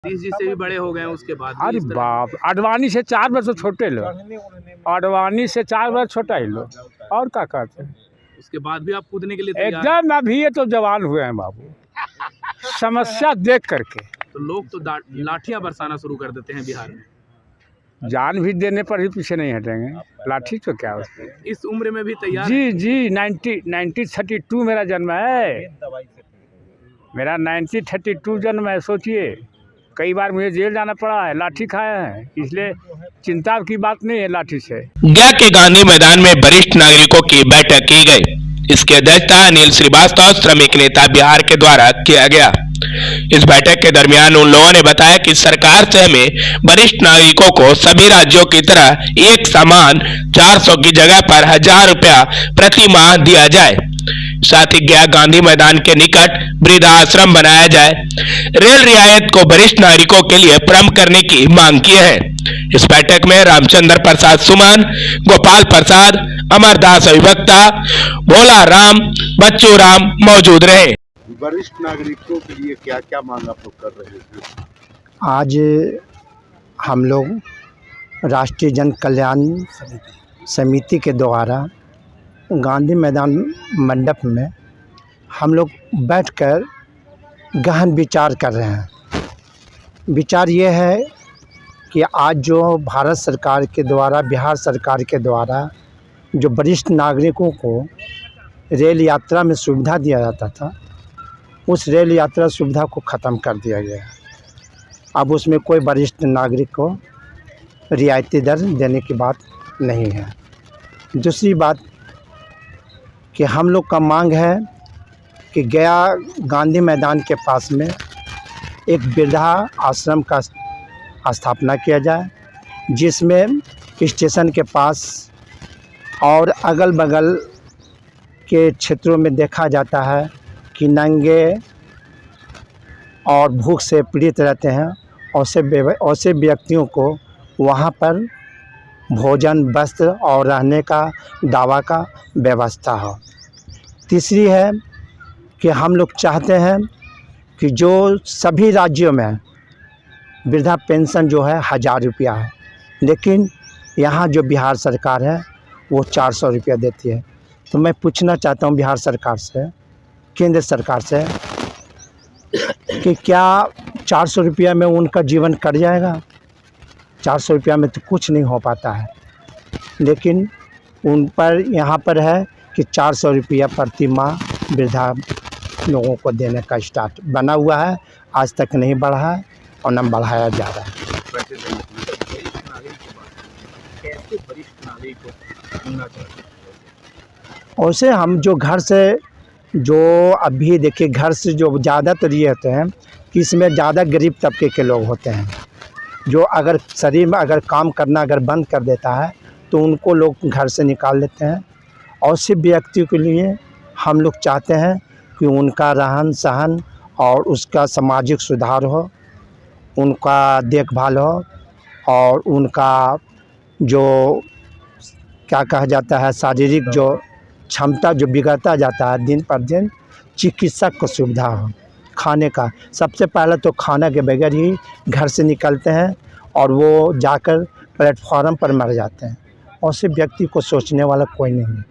सतीश जी से भी बड़े हो गए हैं उसके बाद भी अरे इस तरह- बाप, आडवाणी से 4 वर्ष छोटे लो, आडवाणी से 4 वर्ष छोटा ही लो, और क्या कहते हैं। उसके बाद भी आप कूदने के लिए तैयार हैं? एकदम अभी ये तो जवान हुए हैं बाबू, समस्या देख करके। तो लोग तो लाठियां बरसाना शुरू कर देते हैं बिहार में। जान भी देने पर ही पीछे नहीं हटेंगे, लाठी तो क्या उसमें। इस उम्र में भी तैयार जी हैं? जी 1932 मेरा जन्म है, मेरा 1932 जन्म है। सोचिए, कई बार मुझे जेल जाना पड़ा है, लाठी खाया है, इसलिए चिंता की बात नहीं है लाठी से। गया के गांधी मैदान में वरिष्ठ नागरिकों की बैठक की गई। इसकी अध्यक्षता अनिल श्रीवास्तव, श्रमिक नेता बिहार के द्वारा किया गया। इस बैठक के दरमियान उन लोगों ने बताया कि सरकार से हमें वरिष्ठ नागरिकों को सभी राज्यों की तरह एक समान 400 की जगह पर 1000 रुपया प्रति माह दिया जाए। साथ ही गया गांधी मैदान के निकट वृद्धाश्रम बनाया जाए। रेल रियायत को वरिष्ठ नागरिकों के लिए प्रम करने की मांग की है। इस बैठक में रामचंद्र प्रसाद सुमन, गोपाल प्रसाद, अमरदास अभिवक्ता, भोला राम, बच्चू राम मौजूद रहे। वरिष्ठ नागरिकों के लिए क्या क्या मांग आप लोग कर रहे हैं? आज हम लोग राष्ट्रीय जन कल्याण समिति के द्वारा गांधी मैदान मंडप में हम लोग बैठकर गहन विचार कर रहे हैं। विचार ये है कि आज जो भारत सरकार के द्वारा, बिहार सरकार के द्वारा जो वरिष्ठ नागरिकों को रेल यात्रा में सुविधा दिया जाता था, उस रेल यात्रा सुविधा को ख़त्म कर दिया गया है। अब उसमें कोई वरिष्ठ नागरिक को रियायती दर देने की बात नहीं है। दूसरी बात कि हम लोग का मांग है कि गया गांधी मैदान के पास में एक वृद्धा आश्रम का स्थापना किया जाए, जिसमें स्टेशन के पास और अगल बगल के क्षेत्रों में देखा जाता है कि नंगे और भूख से पीड़ित रहते हैं, ऐसे व्यक्तियों को वहाँ पर भोजन, वस्त्र और रहने का दवा का व्यवस्था हो। तीसरी है कि हम लोग चाहते हैं कि जो सभी राज्यों में वृद्धा पेंशन जो है 1000 रुपया है, लेकिन यहाँ जो बिहार सरकार है वो 400 रुपया देती है। तो मैं पूछना चाहता हूँ बिहार सरकार से, केंद्र सरकार से, कि क्या 400 रुपया में उनका जीवन कट जाएगा? 400 रुपया में तो कुछ नहीं हो पाता है, लेकिन उन पर यहाँ पर है कि 400 रुपया प्रति माह वृद्धा लोगों को देने का स्टार्ट बना हुआ है। आज तक नहीं बढ़ा है और न बढ़ाया जा रहा है। वैसे हम जो घर से, जो अभी देखिए घर से जो ज़्यादातर ये होते हैं कि इसमें ज़्यादा गरीब तबके के लोग होते हैं, जो अगर शरीर में अगर काम करना अगर बंद कर देता है तो उनको लोग घर से निकाल देते हैं। और सिर्फ व्यक्ति के लिए हम लोग चाहते हैं कि उनका रहन सहन और उसका सामाजिक सुधार हो, उनका देखभाल हो, और उनका जो क्या कहा जाता है शारीरिक जो क्षमता जो बिगड़ता जाता है दिन पर दिन, चिकित्सक को सुविधा हो। खाने का सबसे पहले तो खाना के बगैर ही घर से निकलते हैं और वो जाकर प्लेटफॉर्म पर मर जाते हैं, और सिर्फ व्यक्ति को सोचने वाला कोई नहीं है।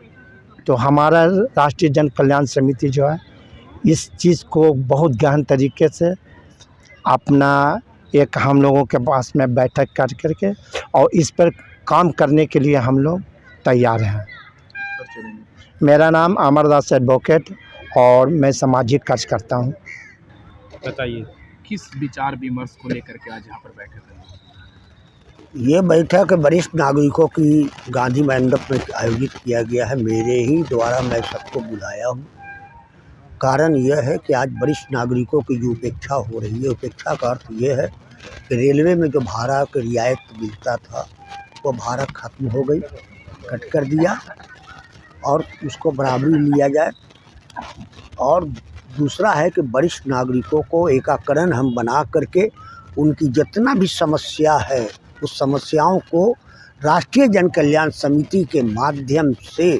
तो हमारा राष्ट्रीय जन कल्याण समिति जो है इस चीज़ को बहुत गहन तरीके से अपना एक हम लोगों के पास में बैठक कर करके और इस पर काम करने के लिए हम लोग तैयार हैं। मेरा नाम अमरदास एडवोकेट और मैं सामाजिक कार्य करता हूँ। बताइए, किस विचार विमर्श को लेकर के आज यहाँ पर बैठे थे? ये बैठक वरिष्ठ नागरिकों की गांधी मंडप में आयोजित किया गया है। मेरे ही द्वारा मैं सबको बुलाया हूँ। कारण यह है कि आज वरिष्ठ नागरिकों की जो उपेक्षा हो रही है, उपेक्षा का अर्थ ये है कि रेलवे में जो भाड़ा की रियायत मिलता था वो भाड़ा खत्म हो गई, कट कर दिया, और उसको बराबरी लिया जाए। और दूसरा है कि वरिष्ठ नागरिकों को एकीकरण हम बना करके उनकी जितना भी समस्या है उस समस्याओं को राष्ट्रीय जन कल्याण समिति के माध्यम से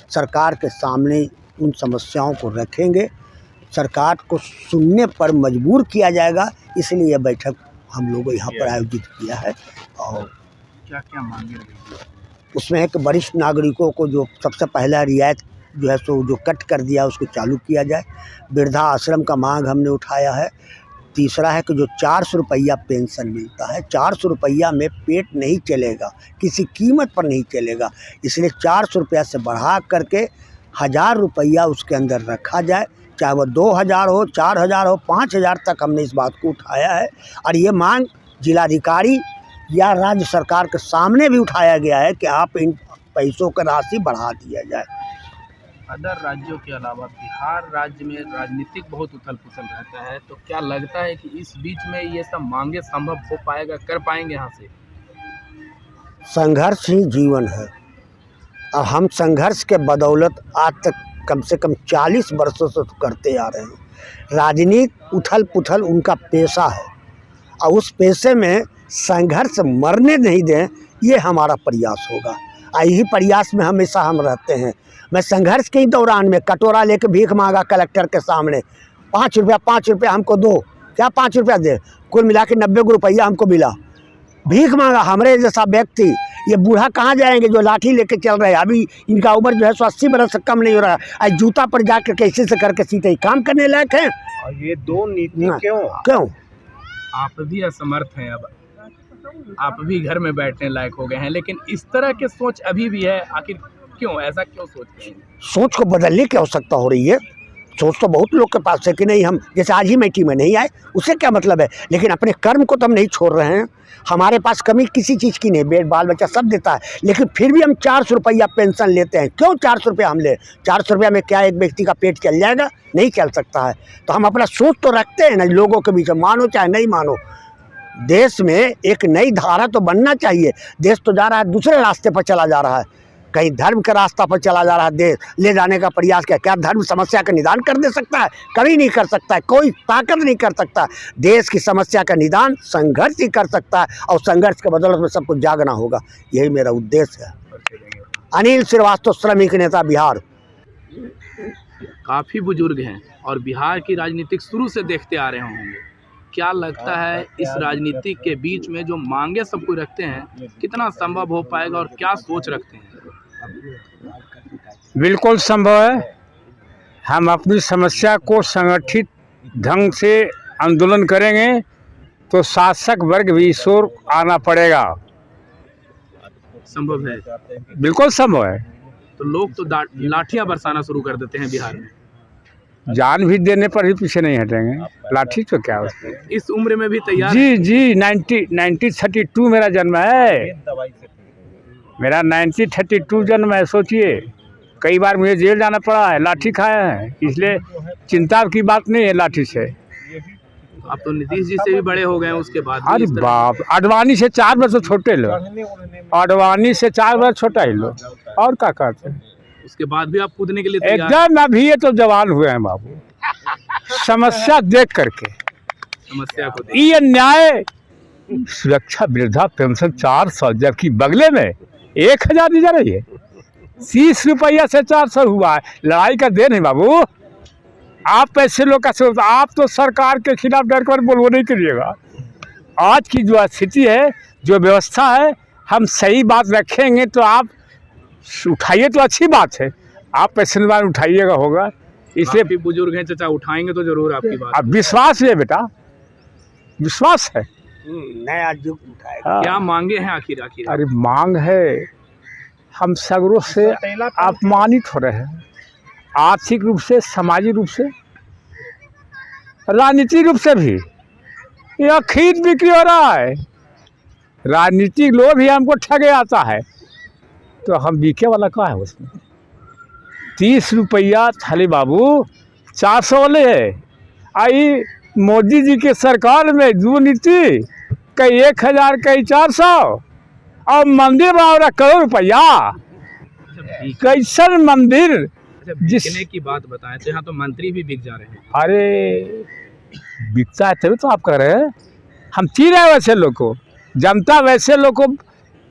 सरकार के सामने उन समस्याओं को रखेंगे। सरकार को सुनने पर मजबूर किया जाएगा, इसलिए यह बैठक हम लोग यहाँ पर आयोजित किया है। और क्या क्या मांगे रही? उसमें है कि वरिष्ठ नागरिकों को जो सबसे पहला रियायत जो है सो जो कट कर दिया उसको चालू किया जाए। वृद्धा आश्रम का मांग हमने उठाया है। तीसरा है कि जो 400 रुपया पेंशन मिलता है, 400 रुपया में पेट नहीं चलेगा, किसी कीमत पर नहीं चलेगा, इसलिए 400 रुपया से बढ़ा करके 1000 रुपया उसके अंदर रखा जाए, चाहे वो 2000 हो, 4000 हो, 5000 तक हमने इस बात को उठाया है। और ये मांग जिलाधिकारी या राज्य सरकार के सामने भी उठाया गया है कि आप इन पैसों का राशि बढ़ा दिया जाए। अदर राज्यों के अलावा बिहार राज्य में राजनीतिक बहुत उथल पुथल रहता है, तो क्या लगता है कि इस बीच में ये सब मांगे संभव हो पाएगा, कर पाएंगे यहाँ से? संघर्ष ही जीवन है और हम संघर्ष के बदौलत आज तक कम से कम 40 वर्षों से करते आ रहे हैं। राजनीति उथल पुथल उनका पेशा है और उस पेशे में संघर्ष मरने नहीं दें, ये हमारा प्रयास होगा। यही प्रयास में हमेशा हम रहते हैं। मैं संघर्ष के ही दौरान में कटोरा लेकर भीख मांगा कलेक्टर के सामने, 5 रुपया हमको दो, क्या 5 रुपया दे, कुल मिला के 90 रुपया हमको मिला। भीख मांगा हमारे जैसा व्यक्ति। ये बूढ़ा कहाँ जाएंगे जो लाठी लेके चल रहे हैं? अभी इनका उम्र जो है 80 बरस से कम नहीं हो रहा है। आज जूता पर जाकर कैसे से करके सीधे ही काम करने लायक है। और ये दो नीति क्यों आप भी असमर्थ हैं, अब आप भी घर में बैठने लायक हो गए हैं, लेकिन इस तरह के सोच अभी भी है। आखिर क्यों, ऐसा क्यों सोचते हैं? सोच को बदलने की आवश्यकता हो रही है। सोच तो बहुत लोग के पास है कि नहीं, हम जैसे आज ही मैटी में नहीं आए उससे क्या मतलब है, लेकिन अपने कर्म को तो हम नहीं छोड़ रहे हैं। हमारे पास कमी किसी चीज़ की नहीं, बेट बाल बच्चा सब देता है, लेकिन फिर भी हम 400 रुपया पेंशन लेते हैं। क्यों 400 रुपया हम ले? 400 रुपया में क्या एक व्यक्ति का पेट चल जाएगा? नहीं चल सकता है। तो हम अपना सोच तो रखते हैं ना लोगों के बीच में, मानो चाहे नहीं मानो। देश में एक नई धारा तो बनना चाहिए। देश तो जा रहा है दूसरे रास्ते पर चला जा रहा है, कहीं धर्म के रास्ता पर चला जा रहा है। देश ले जाने का प्रयास क्या धर्म समस्या का निदान कर दे सकता है? कभी नहीं कर सकता है, कोई ताकत नहीं कर सकता। देश की समस्या का निदान संघर्ष ही कर सकता है और संघर्ष के बदौलत में सब कुछ जागना होगा। यही मेरा उद्देश्य है। अनिल श्रीवास्तव, श्रमिक नेता, बिहार। काफ़ी बुजुर्ग हैं और बिहार की राजनीतिक शुरू से देखते आ रहे होंगे। क्या लगता है इस राजनीति के बीच में जो मांगे सब कोई रखते हैं, कितना संभव हो पाएगा और क्या सोच रखते हैं? बिल्कुल संभव है। हम अपनी समस्या को संगठित ढंग से आंदोलन करेंगे तो शासक वर्ग भी इस ओर आना पड़ेगा। संभव है, बिल्कुल संभव है। तो लोग तो लाठियां बरसाना शुरू कर देते हैं बिहार में। जान भी देने पर भी पीछे नहीं हटेंगे। लाठी तो क्या उसमें, इस उम्र में भी तैयार? जी 1932 मेरा जन्म है। मेरा 1932 जन्म है। सोचिए, कई बार मुझे जेल जाना पड़ा है, लाठी खाया है, इसलिए चिंता की बात नहीं है लाठी से। आप तो नीतीश जी से भी बड़े हो गए हैं, उसके बाद अरे बाप, अडवाणी से 4 वर्ष छोटे लो, अडवाणी से 4 वर्ष छोटा ही लो, और क्या कहते हैं। उसके बाद भी आप कूदने के लिए तैयार? एकदम, अभी ये तो जवान हुए हैं बाबू। समस्या देख करके, समस्या को ये अन्याय, सुरक्षा वृद्धा पेंशन 400, जबकि बगले में 1000 दी जा रही है। 30 रुपया से 400 हुआ है। लड़ाई का देन है बाबू। आप पैसे लोग का सोच, आप तो सरकार के खिलाफ डर कर बोलबो नहीं करिएगा। आज की जो स्थिति है, जो व्यवस्था है, हम सही बात रखेंगे तो आप उठाइए तो अच्छी बात है। आप पैसे उठाइएगा होगा, इसलिए भी बुजुर्ग हैं चाचा, उठाएंगे तो जरूर आपकी बात। अब विश्वास है बेटा, विश्वास है। नया युग उठाएगा। क्या मांगे हैं आखिर? अरे मांग है, हम सगरों से अपमानित हो रहे हैं, आर्थिक रूप से, सामाजिक रूप से, राजनीतिक रूप से भी। यह खरीद बिक्री हो रहा है। राजनीतिक लोग ही हमको ठगे आता है, तो हम बिके वाला क्या है उसमें? 30 रुपया थाली बाबू, 400 वाले है। आई मोदी जी के सरकार में दो नीति, कई 1000, कई 400, और मंदिर बना करोड़ रुपया। कैसन मंदिर? बिकने की बात बताएं तो यहाँ तो मंत्री भी बिक जा रहे हैं। अरे बिकता है तभी तो आप कह रहे हैं। हम चीन है वैसे लोग को, जनता वैसे लोग को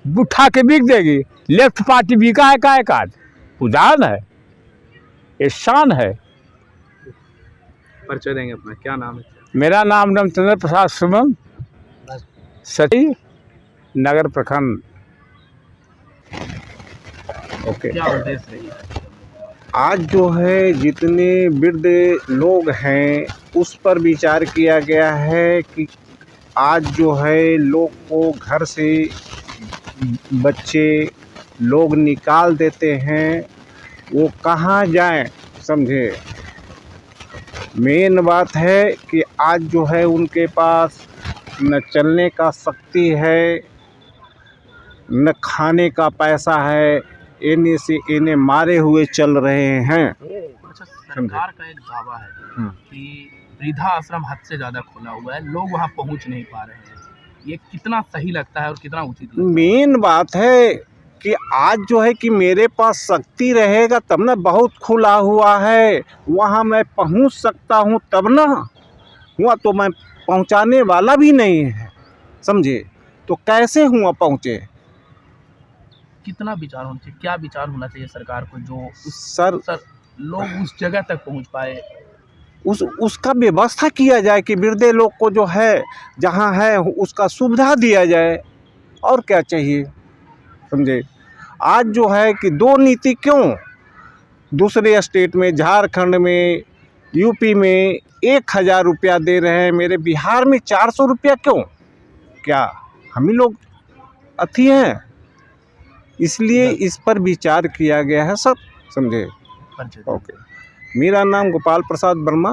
उठा के बिक देगी। लेफ्ट पार्टी बिका है का एक आज, उदाहरण है, एहसान है। परिचय देंगे अपना, क्या नाम है? मेरा नाम रामचंद्र प्रसाद सुमन, सती नगर प्रखंड। ओके। क्या उद्देश्य रही है? आज जो है जितने वृद्ध लोग हैं उस पर विचार किया गया है कि आज जो है लोग को घर से बच्चे लोग निकाल देते हैं, वो कहाँ जाएं, समझे। मेन बात है कि आज जो है उनके पास न चलने का शक्ति है, न खाने का पैसा है, इन्हीं से इन्हें मारे हुए चल रहे हैं। अच्छा, सरकार का एक दावा है कि वृद्धा आश्रम हद से ज़्यादा खुला हुआ है, लोग वहाँ पहुँच नहीं पा रहे हैं। ये कितना सही लगता है और कितना उचित लगता है? मेन बात है कि आज जो है कि मेरे पास शक्ति रहेगा तब ना, बहुत खुला हुआ है, वहाँ मैं पहुँच सकता हूँ तब ना, हुआ तो मैं पहुँचाने वाला भी नहीं है, समझे, तो कैसे हुआ पहुँचे। कितना विचार होना चाहिए, क्या विचार होना चाहिए सरकार को जो सर लोग उस जगह तक पहुँच पाए? उसका व्यवस्था किया जाए कि वृद्ध लोग को जो है जहाँ है उसका सुविधा दिया जाए, और क्या चाहिए, समझे। आज जो है कि दो नीति क्यों, दूसरे स्टेट में झारखंड में यूपी में 1000 रुपया दे रहे हैं, मेरे बिहार में 400 रुपया क्यों, क्या हम ही लोग अथी हैं। इसलिए इस पर विचार किया गया है सब, समझे। ओके। मेरा नाम गोपाल प्रसाद वर्मा।